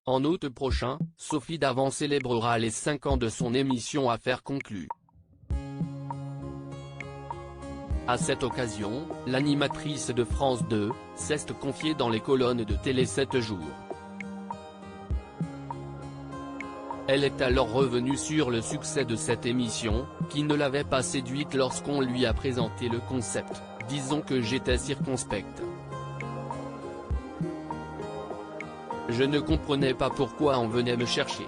En août prochain, Sophie Davant célébrera les 5 ans de son émission Affaires conclues. À cette occasion, l'animatrice de France 2, s'est confiée dans les colonnes de Télé 7 jours. Elle est alors revenue sur le succès de cette émission, qui ne l'avait pas séduite lorsqu'on lui a présenté le concept, disons que j'étais circonspecte. Je ne comprenais pas pourquoi on venait me chercher.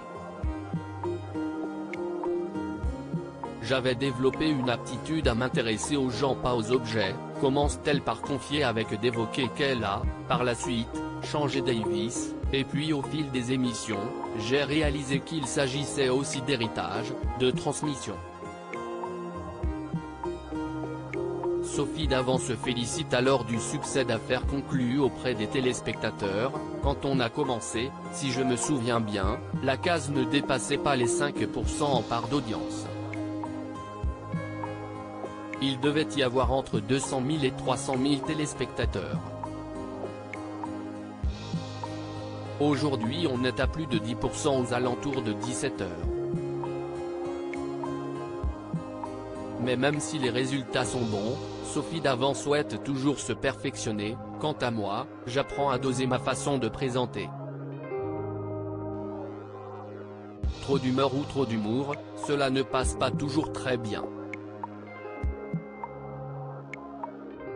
J'avais développé une aptitude à m'intéresser aux gens pas aux objets, commence-t-elle par confier avec d'évoquer qu'elle a, par la suite, changé Davis, et puis au fil des émissions, j'ai réalisé qu'il s'agissait aussi d'héritage, de transmission. Sophie Davant se félicite alors du succès d'Affaires conclues auprès des téléspectateurs. Quand on a commencé, si je me souviens bien, la case ne dépassait pas les 5% en part d'audience. Il devait y avoir entre 200 000 et 300 000 téléspectateurs. Aujourd'hui on est à plus de 10% aux alentours de 17 heures. Mais même si les résultats sont bons, Sophie Davant souhaite toujours se perfectionner. Quant à moi, j'apprends à doser ma façon de présenter. Trop d'humeur ou trop d'humour, cela ne passe pas toujours très bien.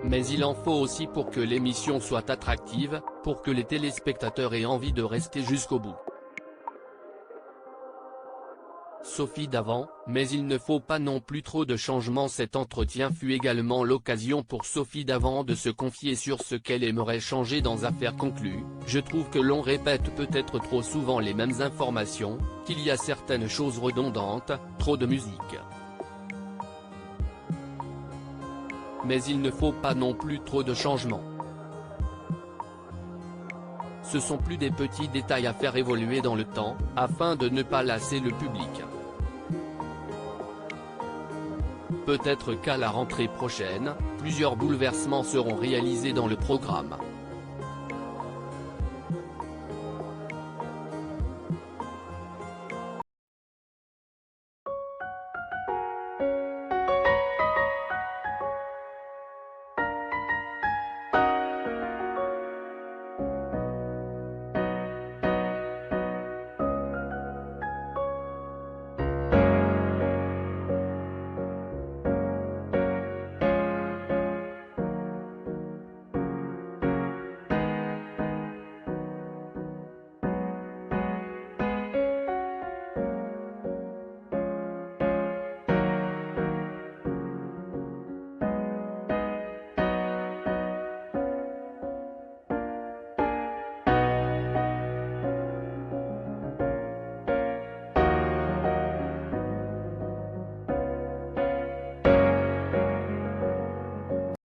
Mais il en faut aussi pour que l'émission soit attractive, pour que les téléspectateurs aient envie de rester jusqu'au bout. Sophie Davant, mais il ne faut pas non plus trop de changements. Cet entretien fut également l'occasion pour Sophie Davant de se confier sur ce qu'elle aimerait changer dans Affaires conclues. Je trouve que l'on répète peut-être trop souvent les mêmes informations, qu'il y a certaines choses redondantes, trop de musique. Mais il ne faut pas non plus trop de changements. Ce sont plus des petits détails à faire évoluer dans le temps, afin de ne pas lasser le public. Peut-être qu'à la rentrée prochaine, plusieurs bouleversements seront réalisés dans le programme.